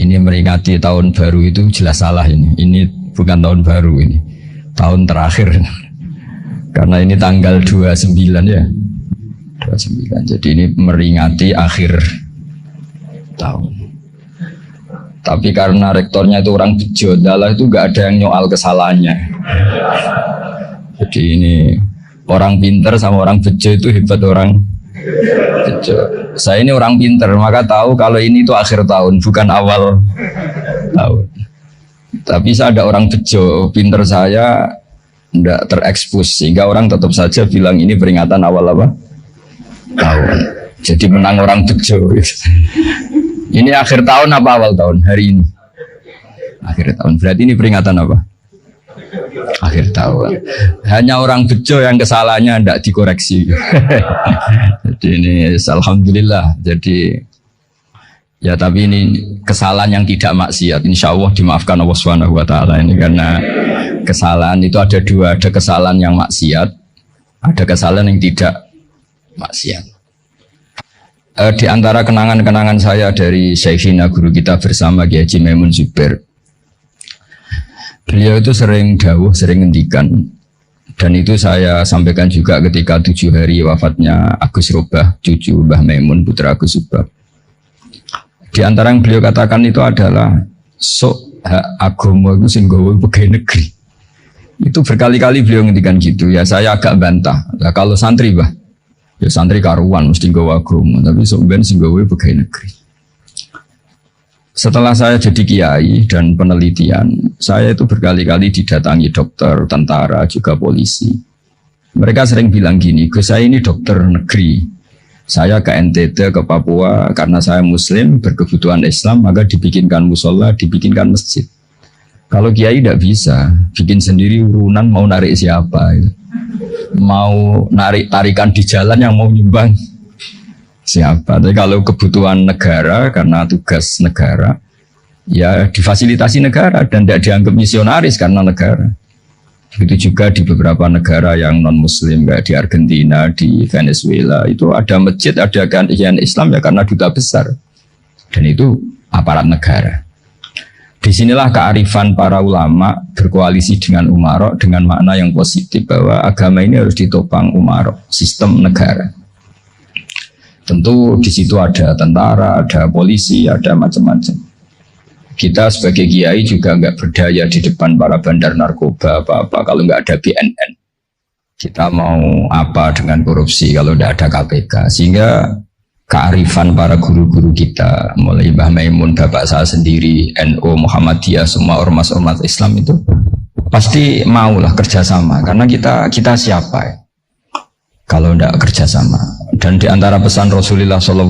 Ini meringati tahun baru itu jelas salah ini. Ini bukan tahun baru ini. Tahun terakhir. Karena ini tanggal 29 ya. 29. Jadi ini meringati akhir tahun. Tapi karena rektornya itu orang bejo, dalah itu gak ada yang nyoal kesalahannya. Jadi ini orang pinter sama orang bejo itu hebat orang bejo. Saya ini orang pinter, maka tahu kalau ini itu akhir tahun, bukan awal tahun. Tapi saya ada orang bejo, pinter saya tidak terekspos, sehingga orang tetap saja bilang ini peringatan awal apa? Tahun. Jadi menang orang bejo. Ini akhir tahun apa awal tahun? Hari ini akhir tahun. Berarti ini peringatan apa? Akhir tahun. Hanya orang bejo yang kesalahannya tidak dikoreksi. Jadi ini alhamdulillah. Jadi ya, tapi ini kesalahan yang tidak maksiat. Insya Allah dimaafkan Allah Subhanahu Wa Taala ini, karena kesalahan itu ada dua, ada kesalahan yang maksiat, ada kesalahan yang tidak maksiat. Di antara kenangan-kenangan saya dari Syekhina, guru kita bersama Kiai Haji Maimun Zubair, beliau itu sering dawuh, sering ngendikan, dan itu saya sampaikan juga ketika 7 hari wafatnya Agus Robah, cucu Mbah Maimun, putra Agus Robah. Di antara yang beliau katakan itu adalah sok hak agama itu sing gawe pegawai negeri. Itu berkali-kali beliau ngendikan gitu. Ya saya agak bantah. Nah, kalau santri bah, ya santri karuan mesti gawe agama, tapi sok ben sing gawe pegawai negeri. Setelah saya jadi kiai dan penelitian, saya itu berkali-kali didatangi dokter, tentara, juga polisi. Mereka sering bilang gini, Gus, saya ini dokter negeri. Saya ke NTT, ke Papua, karena saya muslim, berkebutuhan Islam, maka dibikinkan musola, dibikinkan masjid. Kalau kiai tidak bisa, bikin sendiri urunan, mau narik siapa? Mau narik tarikan di jalan yang mau nyumbang siapa? Tapi kalau kebutuhan negara, karena tugas negara, ya difasilitasi negara dan tidak dianggap misionaris karena negara. Begitu juga di beberapa negara yang non-muslim, kayak di Argentina, di Venezuela, itu ada masjid, ada kajian Islam ya karena duta besar. Dan itu aparat negara. Disinilah kearifan para ulama berkoalisi dengan umarok dengan makna yang positif bahwa agama ini harus ditopang umarok, sistem negara. Tentu di situ ada tentara, ada polisi, ada macam-macam. Kita sebagai kiai juga nggak berdaya di depan para bandar narkoba apa-apa kalau nggak ada BNN. Kita mau apa dengan korupsi kalau nggak ada KPK? Sehingga kearifan para guru-guru kita, mulai Mbah Maimun, bapak saya sendiri, NU, Muhammadiyah, semua ormas-ormas Islam itu pasti maulah kerjasama. Karena kita siapa ya? Kalau tidak kerjasama. Dan di antara pesan Rasulullah SAW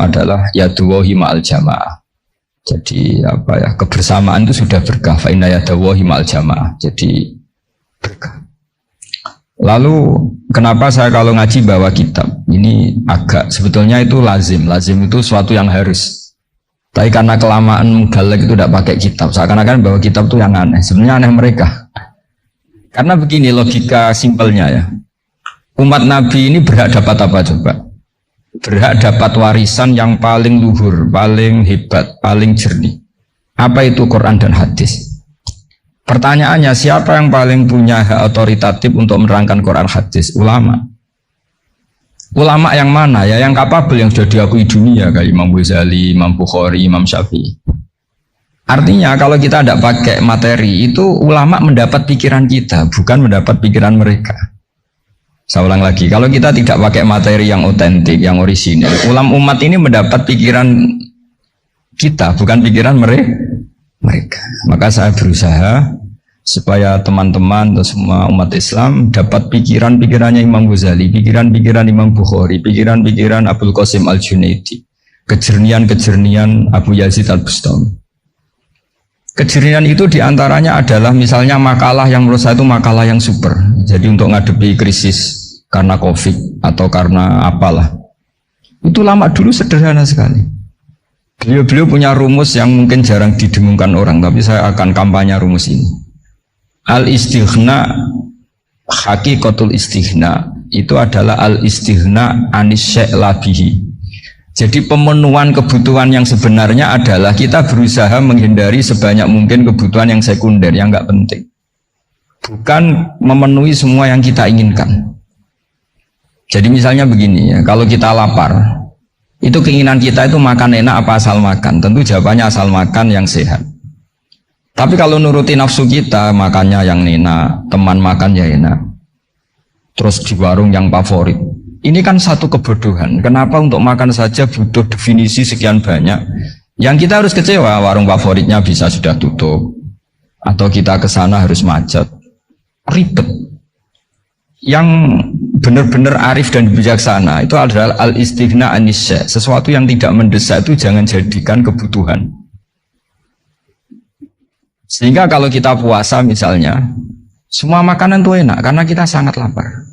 adalah yaduwahi ma'al jamaah. Jadi apa ya, kebersamaan itu sudah berkah. Fa inna yadawahi ma'al jamaah. Jadi berkah. Lalu kenapa saya kalau ngaji bawa kitab? Ini agak sebetulnya itu lazim. Lazim itu suatu yang harus. Tapi karena kelamaan galak itu tidak pakai kitab. Seakan-akan bawa kitab itu yang aneh. Sebenarnya aneh mereka. Karena begini logika simpelnya ya. Umat Nabi ini berhak dapat apa coba? Berhak dapat warisan yang paling luhur, paling hebat, paling jernih. Apa itu Quran dan hadis? Pertanyaannya, siapa yang paling punya hak otoritatif untuk menerangkan Quran hadis? Ulama. Ulama yang mana ya? Yang kapabel, yang sudah diakui dunia kayak Imam Ghazali, Imam Bukhari, Imam Syafi'i. Artinya kalau kita tidak pakai materi itu, ulama mendapat pikiran kita, bukan mendapat pikiran mereka. Saya ulang lagi, kalau kita tidak pakai materi yang otentik, yang orisinil, umat ini mendapat pikiran kita, bukan pikiran mereka. Maka saya berusaha supaya teman-teman atau semua umat Islam dapat pikiran-pikirannya Imam Ghazali, pikiran-pikiran Imam Bukhari, pikiran-pikiran Abdul Qasim Al-Junaidi, kejernian-kejernian Abu Yazid Al-Bustami. Kejernihan itu diantaranya adalah misalnya makalah yang menurut saya itu makalah yang super. Jadi untuk ngadepi krisis karena COVID atau karena apalah. Itu lama dulu sederhana sekali. Beliau punya rumus yang mungkin jarang didengungkan orang, tapi saya akan kampanye rumus ini. Al-istighna, hakikatul istighna, itu adalah al-istighna anis syai' labihi. Jadi pemenuhan kebutuhan yang sebenarnya adalah kita berusaha menghindari sebanyak mungkin kebutuhan yang sekunder, yang nggak penting. Bukan memenuhi semua yang kita inginkan. Jadi misalnya begini ya, kalau kita lapar, itu keinginan kita itu makan enak apa asal makan? Tentu jawabannya asal makan yang sehat. Tapi kalau nuruti nafsu kita, makannya yang enak, teman makan ya enak, terus di warung yang favorit. Ini kan satu kebodohan. Kenapa untuk makan saja butuh definisi sekian banyak? Yang kita harus kecewa, warung favoritnya bisa sudah tutup, atau kita ke sana harus macet, ribet. Yang benar-benar arif dan bijaksana itu adalah al-istighna anisya. Sesuatu yang tidak mendesak itu jangan jadikan kebutuhan. Sehingga kalau kita puasa misalnya, semua makanan itu enak karena kita sangat lapar.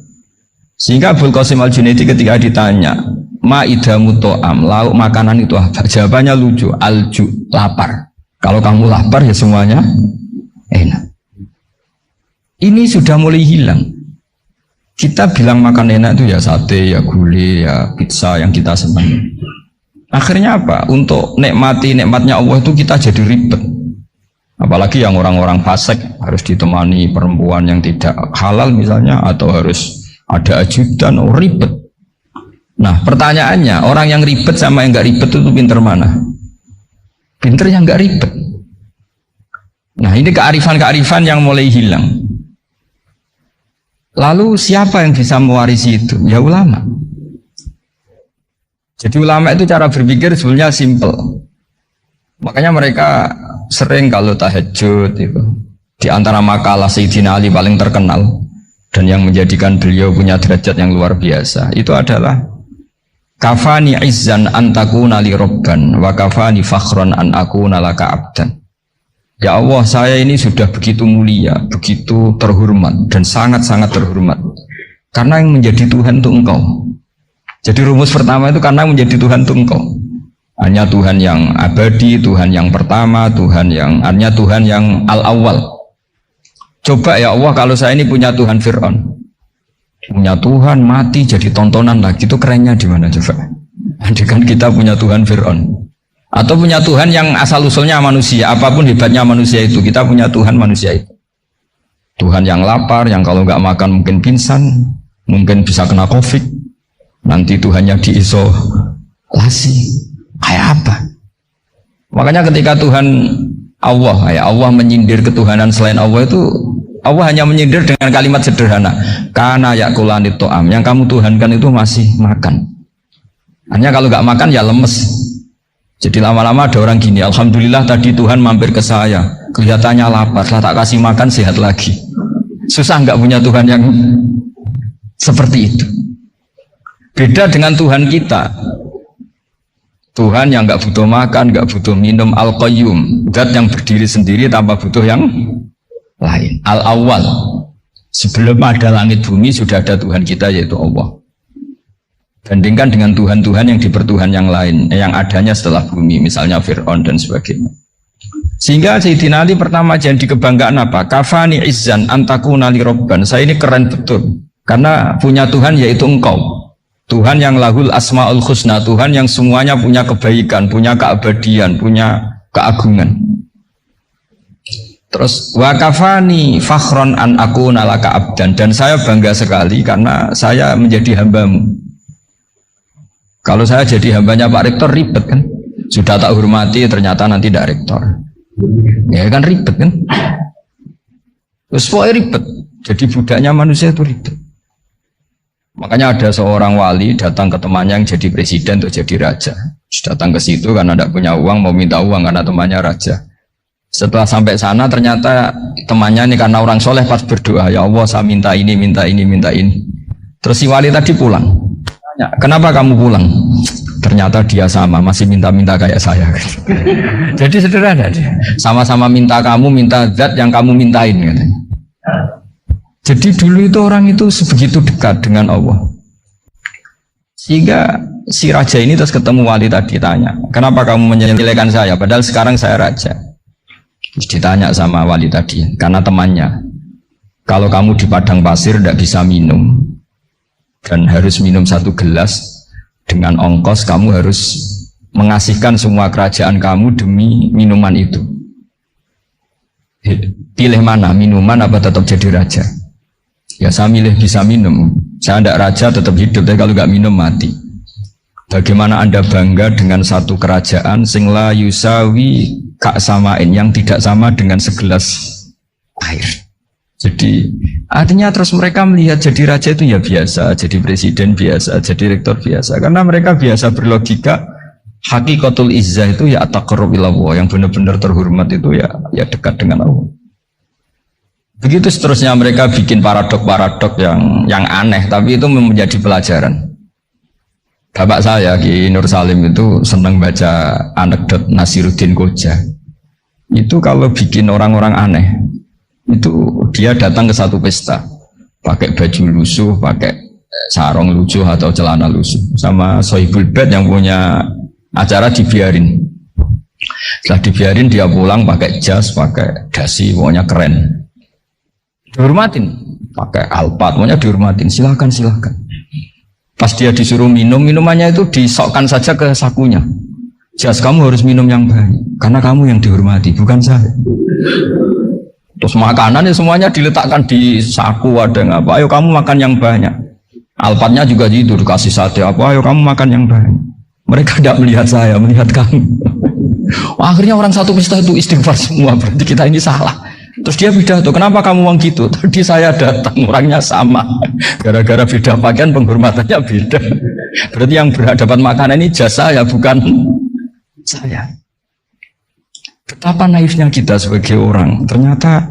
Sehingga Abul Qasim Al-Junaidi ketika ditanya ma'idamu to'am, lauk makanan itu apa? Jawabannya lucu, alju, lapar. Kalau kamu lapar ya semuanya enak. Ini sudah mulai hilang. Kita bilang makan enak itu ya sate, ya gulai, ya pizza yang kita senang. Akhirnya apa? Untuk nikmati nikmatnya Allah itu kita jadi ribet. Apalagi yang orang-orang fasik harus ditemani perempuan yang tidak halal misalnya, atau harus ada ajudan, ribet. Nah pertanyaannya, orang yang ribet sama yang nggak ribet itu pinter mana? Pinter yang nggak ribet. Nah ini kearifan-kearifan yang mulai hilang. Lalu siapa yang bisa mewarisi itu? Ya ulama. Jadi ulama itu cara berpikir sebenarnya simple. Makanya mereka sering kalau tahajud itu, di antara makalah Sayyidina Ali paling terkenal dan yang menjadikan beliau punya derajat yang luar biasa itu adalah kafani izzan antakuna li robban wa kafani fakhron an akuna laka abdan. Ya Allah, saya ini sudah begitu mulia, begitu terhormat dan sangat-sangat terhormat karena yang menjadi Tuhan itu Engkau. Jadi rumus pertama itu karena menjadi Tuhan itu Engkau. Hanya Tuhan yang abadi, Tuhan yang pertama, hanya Tuhan yang al-awwal. Coba ya Allah, kalau saya ini punya Tuhan Fir'aun, punya Tuhan mati jadi tontonan lagi, itu kerennya di mana coba? Andaikan kita punya Tuhan Fir'aun, atau punya Tuhan yang asal usulnya manusia, apapun hebatnya manusia itu, kita punya Tuhan manusia itu. Tuhan yang lapar, yang kalau nggak makan mungkin pingsan, mungkin bisa kena COVID, nanti Tuhannya diisolasi, kayak apa? Makanya ketika Tuhan Allah, ya Allah menyindir ketuhanan selain Allah itu, Allah hanya menyindir dengan kalimat sederhana, karena yakulani to'am, yang kamu tuhankan itu masih makan. Hanya kalau nggak makan ya lemes. Jadi lama-lama ada orang gini, alhamdulillah tadi Tuhan mampir ke saya, kelihatannya lapar, setelah tak kasih makan sehat lagi. Susah nggak punya Tuhan yang seperti itu. Beda dengan Tuhan kita. Tuhan yang nggak butuh makan, nggak butuh minum, al-qayyum, zat yang berdiri sendiri tanpa butuh yang lain, al-awwal. Sebelum ada langit bumi sudah ada Tuhan kita yaitu Allah. Bandingkan dengan Tuhan-Tuhan yang dipertuhan yang lain, yang adanya setelah bumi, misalnya Fir'aun dan sebagainya. Sehingga Sayyidina Ali pertama jadi kebanggaan apa? Kafani izzan antakuna li robban. Saya ini keren betul karena punya Tuhan yaitu Engkau. Tuhan yang lahul asma'ul husna, Tuhan yang semuanya punya kebaikan, punya keabadian, punya keagungan. Terus wakafani fakhron an akuna laka abdan, dan saya bangga sekali karena saya menjadi hambamu. Kalau saya jadi hambanya Pak Rektor ribet kan, sudah tak hormati ternyata nanti tidak rektor, ya kan ribet kan. Terus pokoknya ribet, jadi budaknya manusia itu ribet. Makanya ada seorang wali datang ke temannya yang jadi presiden atau jadi raja. Datang ke situ karena tidak punya uang, mau minta uang karena temannya raja. Setelah sampai sana ternyata temannya ini karena orang soleh pas berdoa, ya Allah saya minta ini, minta ini, minta ini. Terus si wali tadi pulang. Tanya, kenapa kamu pulang? Ternyata dia sama, masih minta-minta kayak saya. Jadi sederhana dia. Sama-sama minta kamu, minta zat yang kamu mintain katanya. Jadi dulu itu orang itu sebegitu dekat dengan Allah. Sehingga si raja ini terus ketemu wali tadi, tanya, kenapa kamu menyelesaikan saya? Padahal sekarang saya raja. Terus ditanya sama wali tadi, karena temannya, kalau kamu di padang pasir tidak bisa minum dan harus minum 1 gelas, Dengan ongkos kamu harus mengasihkan semua kerajaan kamu demi minuman itu. Pilih mana, minuman apa tetap jadi raja? Ya saya milih bisa minum. Saya tidak raja tetap hidup, tapi kalau nggak minum mati. Bagaimana Anda bangga dengan satu kerajaan sing la yusawi kak samain, yang tidak sama dengan segelas air. Jadi artinya terus mereka melihat jadi raja itu ya biasa, jadi presiden biasa, jadi rektor biasa, karena mereka biasa berlogika hakikatul izzah itu ya taqarrub ila Allah, yang benar-benar terhormat itu ya dekat dengan Allah. Begitu seterusnya mereka bikin paradok-paradok yang aneh, tapi itu menjadi pelajaran. Bapak saya Ki Nur Salim itu senang baca anekdot Nasiruddin Koja. Itu kalau bikin orang-orang aneh, itu dia datang ke satu pesta pakai baju lusuh, pakai sarung lusuh atau celana lusuh, sama Sohibul Bed yang punya acara dibiarin. Setelah dibiarin dia pulang pakai jas, pakai dasi, pokoknya keren. Dihormatin, pakai alpat, pokoknya dihormatin. Silakan. Pas dia disuruh minum, minumannya itu disokkan saja ke sakunya. Jas, kamu harus minum yang banyak karena kamu yang dihormati, bukan saya. Terus makanan ya semuanya diletakkan di saku, ada yang apa, ayo kamu makan yang banyak. Alpatnya juga gitu, dikasih sate apa, ayo kamu makan yang banyak. Mereka tidak melihat saya, melihat kamu. Akhirnya orang satu pesta itu istighfar semua, berarti kita ini salah. Terus dia pidato, kenapa kamu uang gitu? Tadi saya datang, orangnya sama. Gara-gara beda pakaian, penghormatannya beda. Berarti yang berhak dapat makanan ini jasa ya, bukan saya. Betapa naifnya kita sebagai orang. Ternyata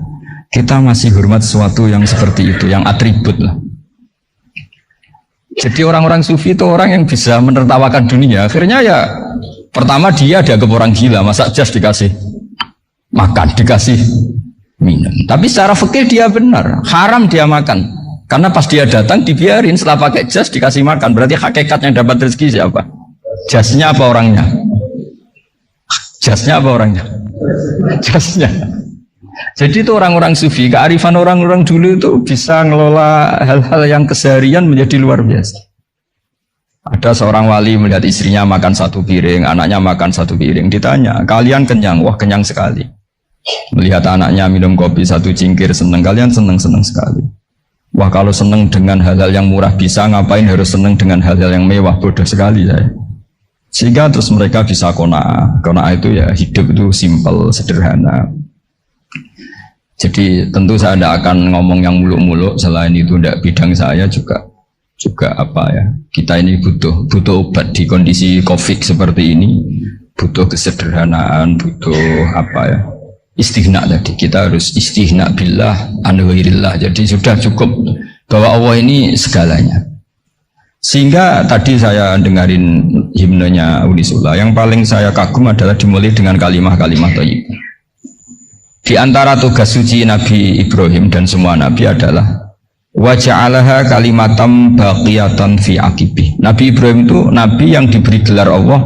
kita masih hormat sesuatu yang seperti itu, yang atribut lah. Jadi orang-orang sufi itu orang yang bisa menertawakan dunia. Akhirnya ya, pertama dia dianggap orang gila, masa jas dikasih makan, dikasih minum. Tapi secara fikih dia benar, haram dia makan. Karena pas dia datang dibiarin, setelah pakai jas dikasih makan. Berarti hakikat yang dapat rezeki siapa? Jasnya apa orangnya? Jasnya apa orangnya? Jasnya. Jadi itu orang-orang sufi, kearifan orang-orang dulu itu bisa ngelola hal-hal yang keseharian menjadi luar biasa. Ada seorang wali melihat istrinya makan satu piring, anaknya makan satu piring. Ditanya, kalian kenyang? Wah, kenyang sekali. Melihat anaknya minum kopi satu cingkir, seneng. Kalian seneng sekali. Wah, kalau seneng dengan hal-hal yang murah bisa, ngapain harus seneng dengan hal-hal yang mewah? Bodoh sekali saya. Sehingga terus mereka bisa qanaah. Qanaah itu ya hidup itu simpel, sederhana. Jadi tentu saya tidak akan ngomong yang muluk-muluk, selain itu tidak bidang saya juga apa ya, kita ini butuh obat di kondisi COVID seperti ini, butuh kesederhanaan, butuh apa ya, istihna tadi. Kita harus istihna billah an ghairillah. Jadi sudah cukup bahwa Allah ini segalanya. Sehingga tadi saya dengarin himnenya Unisula, yang paling saya kagum adalah dimulai dengan kalimat-kalimat thayyibah. Di antara tugas suci Nabi Ibrahim dan semua Nabi adalah wa ja'alaha kalimatam baqiyatan fi aqibih. Nabi Ibrahim itu Nabi yang diberi gelar Allah.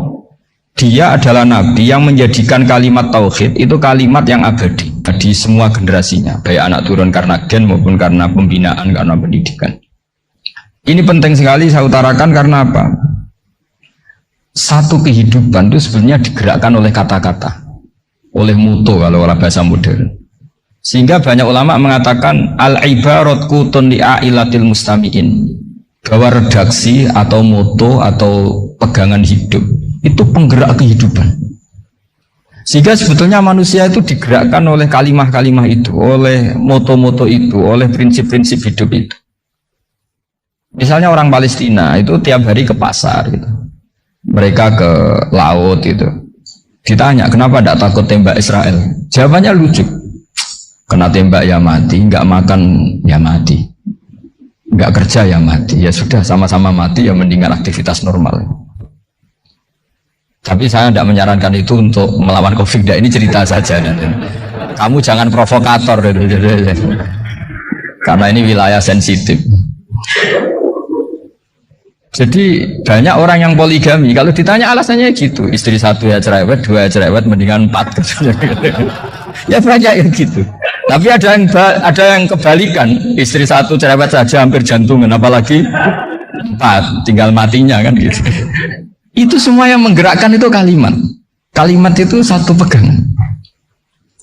Dia adalah Nabi yang menjadikan kalimat tauhid itu kalimat yang abadi di semua generasinya, baik anak turun karena gen maupun karena pembinaan, karena pendidikan. Ini penting sekali saya utarakan karena apa? Satu kehidupan itu sebenarnya digerakkan oleh kata-kata, oleh mutu kalau orang bahasa modern. Sehingga banyak ulama mengatakan al-ibarat kutun li'ailatil mustami'in, bahwa redaksi atau mutu atau pegangan hidup itu penggerak kehidupan. Sehingga sebetulnya manusia itu digerakkan oleh kalimah-kalimah itu, oleh moto-moto itu, oleh prinsip-prinsip hidup itu. Misalnya orang Palestina itu tiap hari ke pasar gitu. Mereka ke laut gitu. Ditanya, kenapa tidak takut tembak Israel? Jawabannya lucu. Kena tembak ya mati, nggak makan ya mati, nggak kerja ya mati. Ya sudah, sama-sama mati ya mendingan aktivitas normal. Tapi saya tidak menyarankan itu untuk melawan COVID. Ini cerita saja. Kamu jangan provokator. Karena ini wilayah sensitif. Jadi banyak orang yang poligami, kalau ditanya alasannya gitu, istri satu ya cerewet, dua ya cerewet, mendingan 4. Ya banyak yang gitu. Tapi ada yang kebalikan, istri satu cerewet saja hampir jantungan, apalagi 4, tinggal matinya kan gitu. Itu semua yang menggerakkan itu kalimat. Kalimat itu satu pegangan.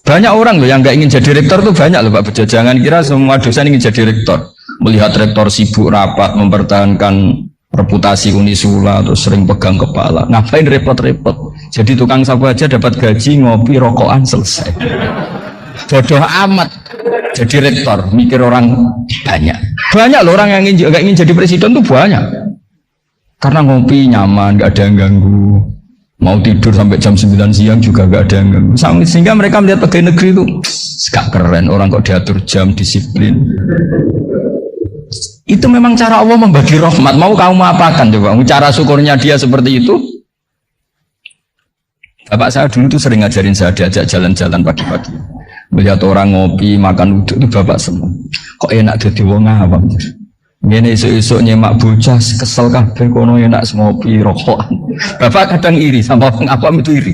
Banyak orang loh yang nggak ingin jadi rektor tuh banyak loh Pak Bejo. Jangan kira semua dosen ingin jadi rektor. Melihat rektor sibuk rapat mempertahankan reputasi Unisula atau sering pegang kepala. Ngapain repot-repot? Jadi tukang sapu aja dapat gaji, ngopi, rokokan, selesai. Bodoh amat jadi rektor, mikir orang banyak. Banyak loh orang yang nggak ingin jadi presiden tuh banyak. Karena ngopi nyaman, nggak ada yang ganggu. Mau tidur sampai jam 9 siang juga nggak ada yang ganggu. Sehingga mereka melihat pegawai negeri itu gak keren, orang kok diatur jam, disiplin. Itu memang cara Allah membagi rahmat. Mau kamu apakan coba? Cara syukurnya dia seperti itu. Bapak saya dulu tuh sering ngajarin saya, diajak jalan-jalan pagi-pagi. Melihat orang ngopi, makan uduk itu bapak semua. Kok enak jadi wong awam. Ngene esuk-esuk nyemak bocah kesel kabeh kono enak ngopi rokokan. Bapak kadang iri sama wong awam itu iri.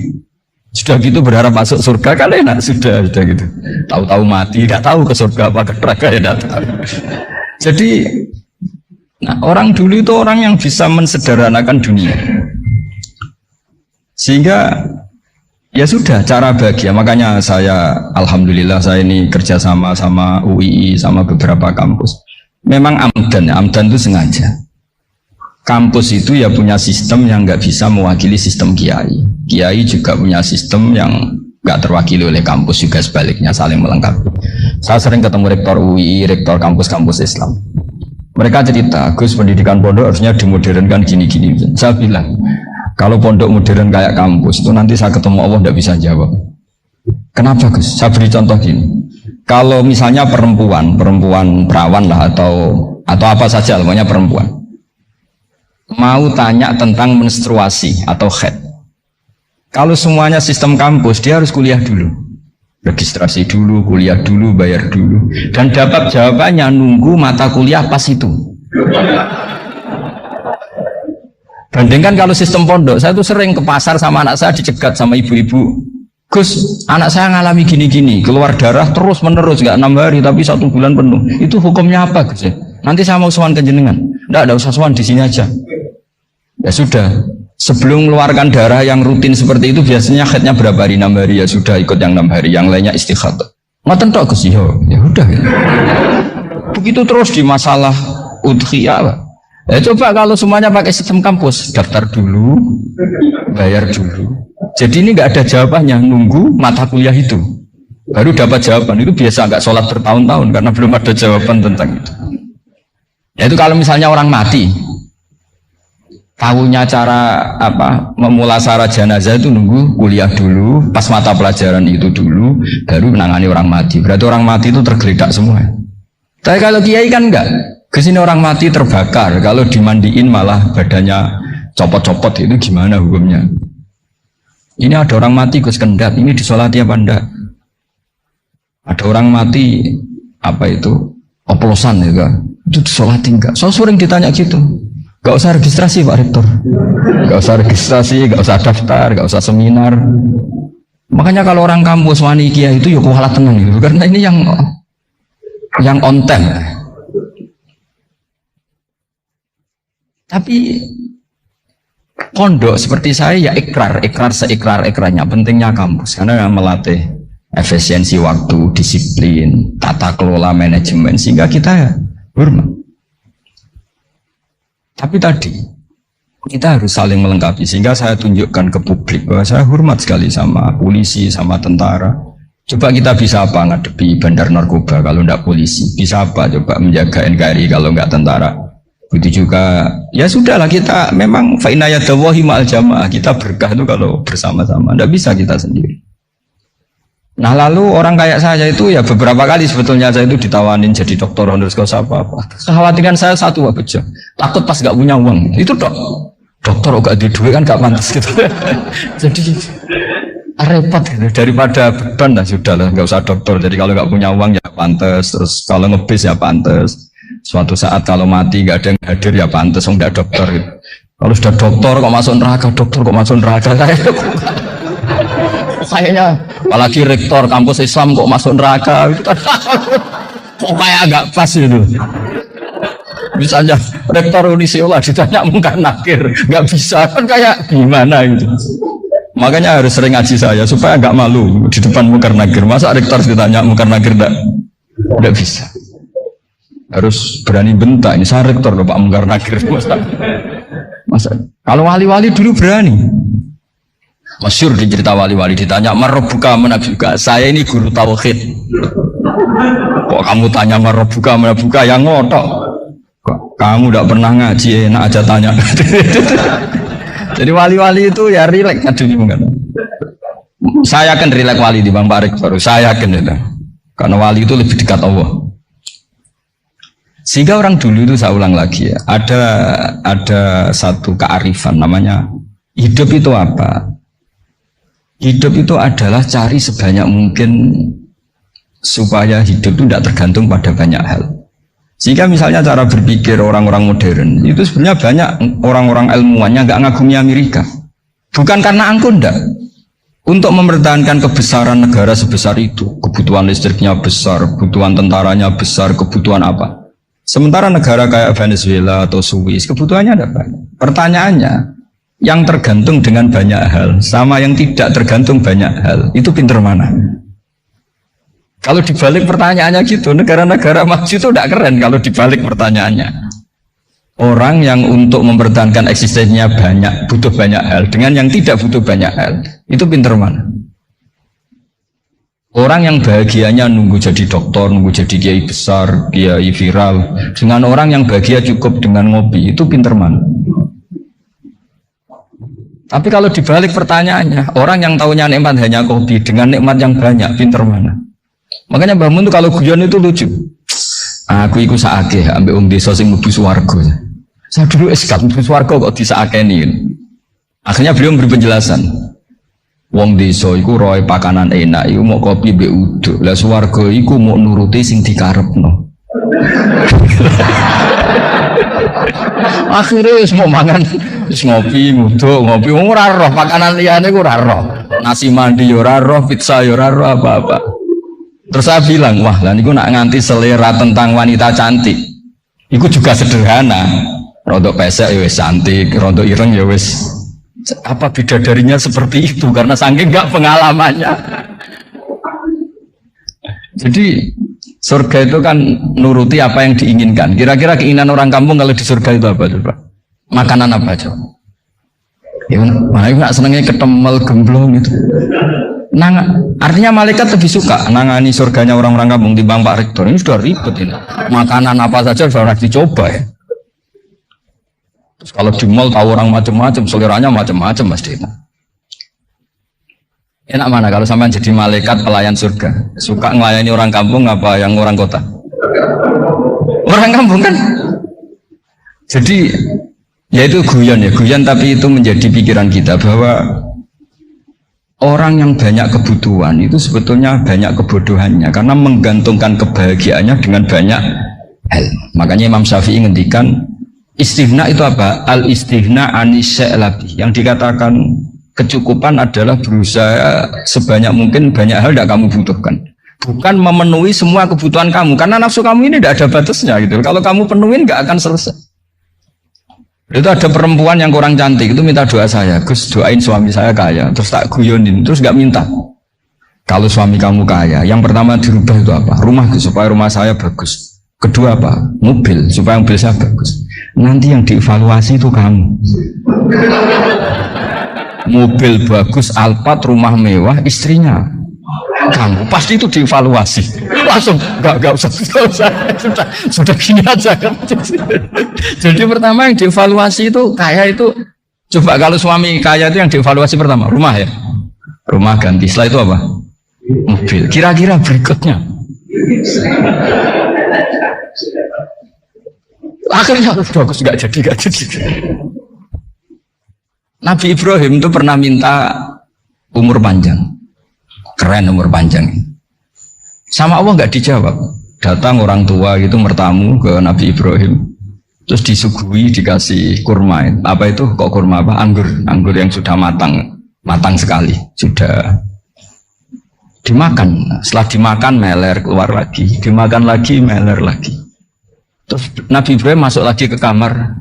Sudah gitu berharap masuk surga kan enak sudah gitu. Tahu-tahu mati, enggak tahu ke surga apa ke neraka ya enggak tahu. Jadi nah, orang dulu itu orang yang bisa mensederhanakan dunia. Sehingga ya sudah cara bahagia. Makanya saya alhamdulillah saya ini kerjasama sama UII sama beberapa kampus. Memang amdan itu sengaja. Kampus itu ya punya sistem yang nggak bisa mewakili sistem kiai. Kiai juga punya sistem yang nggak terwakili oleh kampus, juga sebaliknya saling melengkapi. Saya sering ketemu rektor UII, rektor kampus-kampus Islam. Mereka cerita, Gus pendidikan pondok harusnya dimodernkan gini-gini. Saya bilang, kalau pondok modern kayak kampus itu nanti saya ketemu Allah tidak bisa jawab. Kenapa Gus? Saya beri contoh gini. Kalau misalnya perempuan perawan lah atau apa saja, namanya perempuan, mau tanya tentang menstruasi atau haid. Kalau semuanya sistem kampus, dia harus kuliah dulu, registrasi dulu, kuliah dulu, bayar dulu, dan dapat jawabannya nunggu mata kuliah pas itu. Bandingkan kalau sistem pondok, saya tuh sering ke pasar sama anak saya dicegat sama ibu-ibu. Gus, anak saya ngalami gini-gini, keluar darah terus menerus, nggak 6 hari tapi 1 bulan penuh. Itu hukumnya apa Gus? Nanti saya mau sowan ke jenengan. Nggak usah sowan, di sini aja. Ya sudah, sebelum mengeluarkan darah yang rutin seperti itu biasanya haidnya berapa hari? 6 hari, ya sudah ikut yang 6 hari, yang lainnya istighatsah. Ngoten tok Gus, ya udah. Ya. Begitu terus di masalah udhiyah. Ya coba kalau semuanya pakai sistem kampus, daftar dulu, bayar dulu. Jadi ini nggak ada jawabannya, nunggu mata kuliah itu baru dapat jawaban. Itu biasa nggak sholat bertahun-tahun karena belum ada jawaban tentang itu. Ya itu kalau misalnya orang mati, tahunya cara apa memulasara jenazah itu nunggu kuliah dulu, pas mata pelajaran itu dulu, baru menangani orang mati. Berarti orang mati itu tergeledak semua. Tapi kalau kiai kan enggak. Kesini orang mati terbakar, kalau dimandiin malah badannya copot-copot, itu gimana hukumnya? Ini ada orang mati Gus Kendat, ini disolati apa enggak? Ada orang mati apa itu oplosan ya, itu disolati enggak? So sering ditanya gitu. Gak usah registrasi Pak Rektor, gak usah registrasi, gak usah daftar, gak usah seminar. Makanya kalau orang kampus wani kiai itu ya kualat tenang gitu, karena ini yang on time. Tapi pondok seperti saya ya ikrar seikrar-ikrarnya. Pentingnya kampus karena melatih efisiensi waktu, disiplin, tata kelola manajemen, sehingga kita ya hormat. Tapi tadi kita harus saling melengkapi, sehingga saya tunjukkan ke publik bahwa saya hormat sekali sama polisi, sama tentara. Coba kita bisa apa ngadepi bandar narkoba kalau enggak polisi? Bisa apa coba menjaga NKRI kalau enggak tentara? Begitu juga, ya sudahlah kita memang fa'inayadawahi ma'al jamaah, kita berkah itu kalau bersama-sama, tidak bisa kita sendiri. Nah lalu orang kayak saya itu ya beberapa kali sebetulnya saya itu ditawanin jadi dokter honoris causa apa-apa. Kekhawatiran saya satu Pak Bejo, takut pas gak punya uang, itu dokter gak ada duit kan gak pantas gitu. Jadi repot gitu, daripada beban lah sudah lah, gak usah dokter. Jadi kalau gak punya uang ya pantas, terus kalau ngebis ya pantas. Suatu saat kalau mati nggak ada yang hadir ya pantas, nggak dokter gitu. Kalau sudah dokter kok masuk neraka, kayaknya apalagi rektor kampus Islam kok masuk neraka itu kan kok kayak agak pas gitu. Misalnya rektor Unisiola ditanya Mungkar Nakir, nggak bisa kan kayak gimana gitu. Makanya harus sering ngaji saya supaya nggak malu di depan Mungkar Nakir. Masa rektor ditanya Mungkar Nakir nggak bisa. Harus berani bentak. Ini saya rektor loh Pak Mungkar Nakir. Masa kalau wali-wali dulu berani. Masyhur di cerita wali-wali ditanya marobuka menabuka. Saya ini guru tauhid. Kok kamu tanya marobuka menabuka yang ngotok? Kok kamu tidak pernah ngaji enak aja tanya. Jadi wali-wali itu ya rileks aduh. Saya akan rileks wali di Bang Pak Rektor. Saya akan itu. Karena wali itu lebih dekat Allah. Sehingga orang dulu itu saya ulang lagi ya, ada satu kearifan namanya hidup itu apa? Hidup itu adalah cari sebanyak mungkin supaya hidup itu tidak tergantung pada banyak hal. Jika misalnya cara berpikir orang-orang modern itu sebenarnya banyak orang-orang ilmuwannya nggak ngagumi Amerika, bukan karena angkuh ndak. Untuk mempertahankan kebesaran negara sebesar itu, kebutuhan listriknya besar, kebutuhan tentaranya besar, kebutuhan apa? Sementara negara kayak Venezuela atau Swiss kebutuhannya ada banyak. Pertanyaannya, yang tergantung dengan banyak hal sama yang tidak tergantung banyak hal itu pinter mana? Kalau dibalik pertanyaannya gitu, negara-negara maju itu tidak keren kalau dibalik pertanyaannya. Orang yang untuk mempertahankan eksistensinya banyak, butuh banyak hal dengan yang tidak butuh banyak hal itu pinter mana? Orang yang bahagianya nunggu jadi dokter, nunggu jadi kiai besar, kiai viral, dengan orang yang bahagia cukup dengan ngopi itu pinter mana? Tapi kalau dibalik pertanyaannya, orang yang tahunya nikmat hanya kopi dengan nikmat yang banyak, pinter mana? Makanya Mbah Mun itu kalau guyon itu lucu. Aku ikut saake ambek wong desa sing mlebu swarga. Saya dulu eskal mlebu swarga kok disakeni. Akhirnya beliau memberi penjelasan. Wong desa iku roe pakanan enak, iku mau kopi mbek uduk. Lah swarga iku mau nuruti sing dikarepno. Akhirnya wis mau mangan wis ngopi nguduk ngopi ora roh makanan liyane ku ora roh nasi mandi yo ora roh pizza yo ora roh apa-apa. Terus saya bilang wah lah niku nak nganti selera tentang wanita cantik iku juga sederhana, rodok pesek ya wis cantik, rodok ireng ya wis apa bidadarinya seperti itu karena saking enggak pengalamannya. Jadi surga itu kan nuruti apa yang diinginkan. Kira-kira keinginan orang kampung kalau di surga itu apa coba? Makanan apa coba? Ya, mana nggak senengnya ketemel gemblong itu. Artinya malaikat lebih suka nangani surganya orang-orang kampung di Bang Pak Rektor. Ini sudah ribet ini. Makanan apa saja sudah dicoba ya. Terus kalau di mall tahu orang macam-macam, seleranya macam-macam Mas Dina. Enak mana kalau sampai jadi malaikat pelayan surga? Suka melayani orang kampung apa yang orang kota? Orang kampung kan? Jadi ya itu guyon ya, guyon tapi itu menjadi pikiran kita bahwa orang yang banyak kebutuhan itu sebetulnya banyak kebodohannya karena menggantungkan kebahagiaannya dengan banyak hal. Makanya Imam Syafi'i ngendikan istighna itu apa? Al istighna anisya'i, yang dikatakan kecukupan adalah berusaha sebanyak mungkin banyak hal tidak kamu butuhkan, bukan memenuhi semua kebutuhan kamu karena nafsu kamu ini tidak ada batasnya gitu. Kalau kamu penuhin nggak akan selesai. Itu ada perempuan yang kurang cantik itu minta doa saya, Gus doain suami saya kaya, terus tak guyonin, terus nggak minta. Kalau suami kamu kaya, yang pertama dirubah itu apa? Rumah supaya rumah saya bagus. Kedua apa? Mobil supaya mobil saya bagus. Nanti yang dievaluasi itu kamu. Mobil bagus, Alphard, rumah mewah, istrinya kamu pasti itu dievaluasi langsung nggak usah sudah gini aja kan. Jadi pertama yang dievaluasi itu kaya itu coba kalau suami kaya itu yang dievaluasi pertama rumah ya, rumah ganti, setelah itu apa? Mobil. Kira-kira berikutnya akhirnya bagus nggak jadi. Nabi Ibrahim itu pernah minta umur panjang, keren umur panjang. Sama Allah nggak dijawab. Datang orang tua gitu bertamu ke Nabi Ibrahim, terus disuguhi dikasih kurma. Apa itu? Kok kurma apa? Anggur yang sudah matang sekali, sudah dimakan. Setelah dimakan meler keluar lagi, dimakan lagi meler lagi. Terus Nabi Ibrahim masuk lagi ke kamar.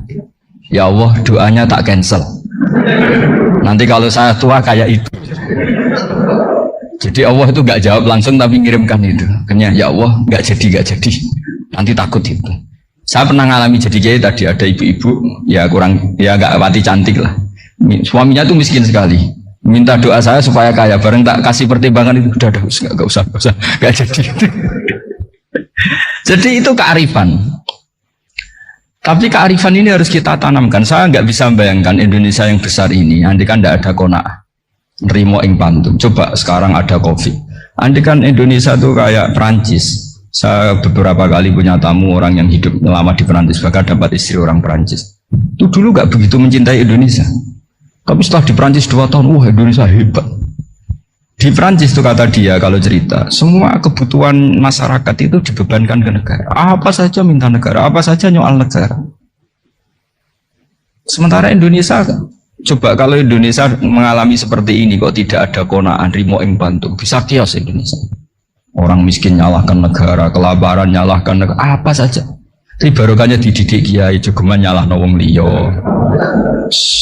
Ya Allah, doanya tak cancel. Nanti kalau saya tua kayak itu. Jadi Allah itu nggak jawab langsung tapi ngirimkan itu. Akhirnya ya Allah nggak jadi. Nanti takut itu. Saya pernah ngalami jadi kiai tadi, ada ibu-ibu ya kurang ya nggak pati cantik lah. Suaminya tuh miskin sekali. Minta doa saya supaya kaya. Bareng tak kasih pertimbangan itu udah nggak usah nggak jadi. Jadi itu kearifan. Tapi kearifan ini harus kita tanamkan. Saya nggak bisa membayangkan Indonesia yang besar ini, andai kan tidak ada qanaah, nerimo ing pantum. Coba sekarang ada COVID. Andai kan Indonesia tuh kayak Perancis. Saya beberapa kali punya tamu orang yang hidup lama di Perancis, bahkan dapat istri orang Perancis. Itu dulu nggak begitu mencintai Indonesia. Tapi setelah di Perancis 2 tahun, wah Indonesia hebat. Di Perancis tuh kata dia kalau cerita, semua kebutuhan masyarakat itu dibebankan ke negara. Apa saja minta negara, apa saja nyoal negara. Sementara Indonesia, coba kalau Indonesia mengalami seperti ini, kok tidak ada qanaah rimo ing bantu, bisa kios Indonesia. Orang miskin nyalahkan negara, kelaparan nyalahkan negara, apa saja. Tapi barokahnya dididik kiai, jogeman nyalahno wong liya.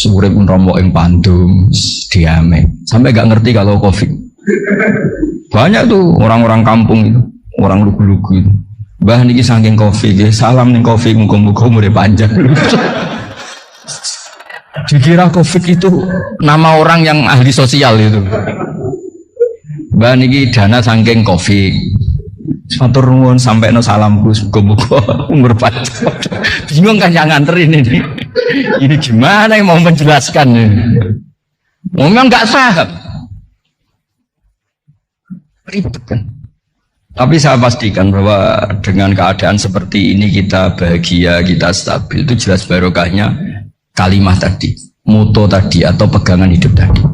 Urip romo ing pandum, diame. Sampai gak ngerti kalau Covid. Banyak tuh orang-orang kampung itu, orang lugu-lugu itu. Mbah niki saking Covid, salam ning Covid, muga-muga umure panjang. Dikira Covid itu nama orang yang ahli sosial itu. Mbah niki dana saking Covid. Matur nuwun sampai no salamku, muga-muga umur panjang. Bingung kan yang nganterin ini. Ini gimana yang mau menjelaskan ini? Memang nggak sahab. Ribet kan. Tapi saya pastikan bahwa dengan keadaan seperti ini kita bahagia, kita stabil, itu jelas barokahnya kalimat tadi, moto tadi atau pegangan hidup tadi.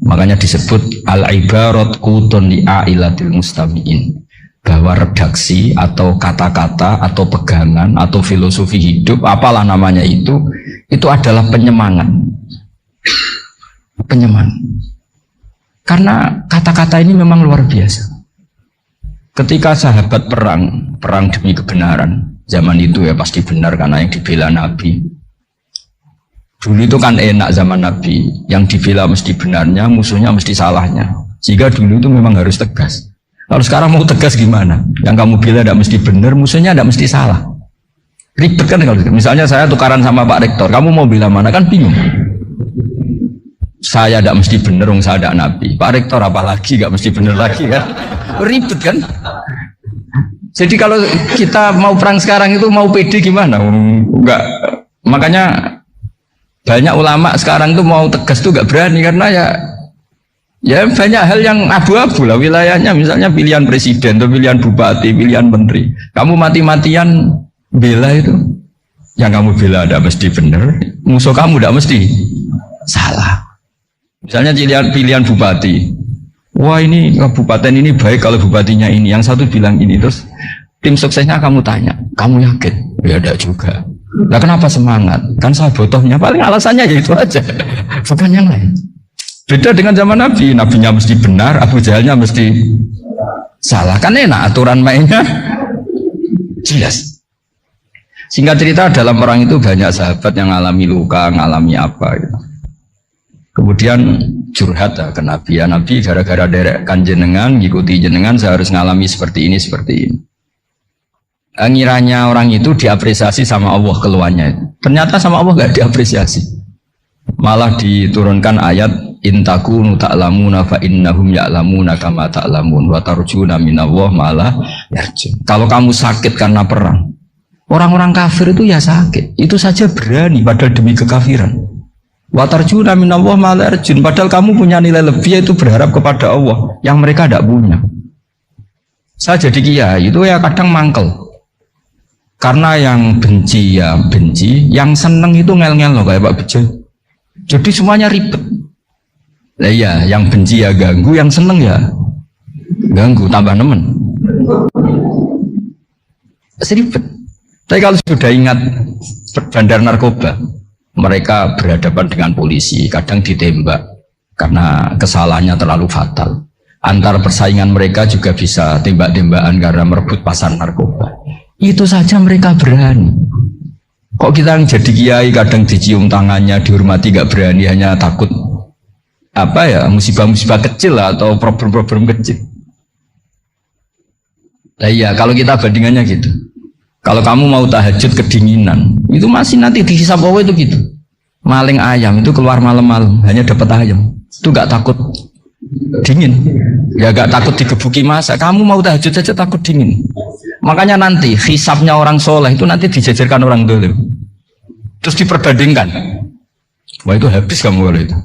Makanya disebut al-ibarat qutun li'ailatil mustami'in, bahwa redaksi atau kata-kata atau pegangan atau filosofi hidup, apalah namanya itu adalah penyemangat. Penyemangat. Karena kata-kata ini memang luar biasa. Ketika sahabat perang demi kebenaran, zaman itu ya pasti benar karena yang dibela Nabi. Dulu itu kan enak zaman Nabi, yang dibela mesti benarnya, musuhnya mesti salahnya. Jika dulu itu memang harus tegas. Kalau sekarang mau tegas gimana? Yang kamu bela tidak mesti benar, musuhnya tidak mesti salah. Ribet kan kalau misalnya saya tukaran sama Pak Rektor, kamu mau bela mana kan bingung. Saya tidak mesti benar, saya tidak Nabi. Pak Rektor apalagi nggak mesti benar lagi kan? Ribet kan? Jadi kalau kita mau perang sekarang itu mau pede gimana? Enggak. Makanya banyak ulama sekarang tuh mau tegas tuh nggak berani karena ya banyak hal yang abu-abu lah wilayahnya. Misalnya pilihan presiden, atau pilihan bupati, pilihan menteri. Kamu mati-matian bela itu, yang kamu bela ada mesti benar, musuh kamu tidak mesti salah. Misalnya pilihan bupati, wah ini kabupaten ini baik kalau bupatinya ini, yang satu bilang ini, terus tim suksesnya kamu tanya, kamu yakin? Ya ada juga. Nah kenapa semangat? Kan saya botohnya, paling alasannya ya itu aja, bukan yang lain. Beda dengan zaman Nabi, Nabinya mesti benar, Abu Jahalnya mesti salah. Kan enak aturan mainnya jelas. Singkat cerita dalam perang itu banyak sahabat yang ngalami luka, ngalami apa gitu. Kemudian curhat ke Nabi, ya Nabi gara-gara derekkan jenengan, ngikuti jenengan saya harus ngalami seperti ini. Ngiranya orang itu diapresiasi sama Allah keluarnya. Ternyata sama Allah gak diapresiasi. Malah diturunkan ayat intakunu ta'lamuna fa innahum ya'lamuna kama ta'lamun wa tarjuna minallah malah yarjun. Kalau kamu sakit karena perang, orang-orang kafir itu ya sakit, itu saja berani padahal demi kekafiran. Wa tarjuna minallah malah yarjun, padahal kamu punya nilai lebih yaitu berharap kepada Allah yang mereka tidak punya. Saya jadi kiai itu ya kadang mangkel. Karena yang benci ya benci, yang seneng itu ngel-ngel loh kayak Pak Bejo. Jadi semuanya ribet. Nah iya, yang benci ya ganggu, yang seneng ya ganggu, tambah nemen. Seribet. Tapi kalau sudah ingat bandar narkoba, mereka berhadapan dengan polisi, kadang ditembak karena kesalahannya terlalu fatal. Antar persaingan mereka juga bisa tembak-tembakan karena merebut pasar narkoba. Itu saja mereka berani. Kok kita yang jadi kiai kadang dicium tangannya, dihormati gak berani, hanya takut apa ya, musibah-musibah kecil lah, atau problem-problem kecil. Nah iya, kalau kita bandingannya gitu. Kalau kamu mau tahajud kedinginan, itu masih nanti dihisab Allah itu gitu. Maling ayam itu keluar malam-malam, hanya dapat ayam. Itu gak takut dingin. Ya gak takut digebuki masa. Kamu mau tahajud saja takut dingin. Makanya nanti hisabnya orang soleh itu nanti dijajarkan orang dolim. Terus diperbandingkan. Wah itu habis kamu kalau itu.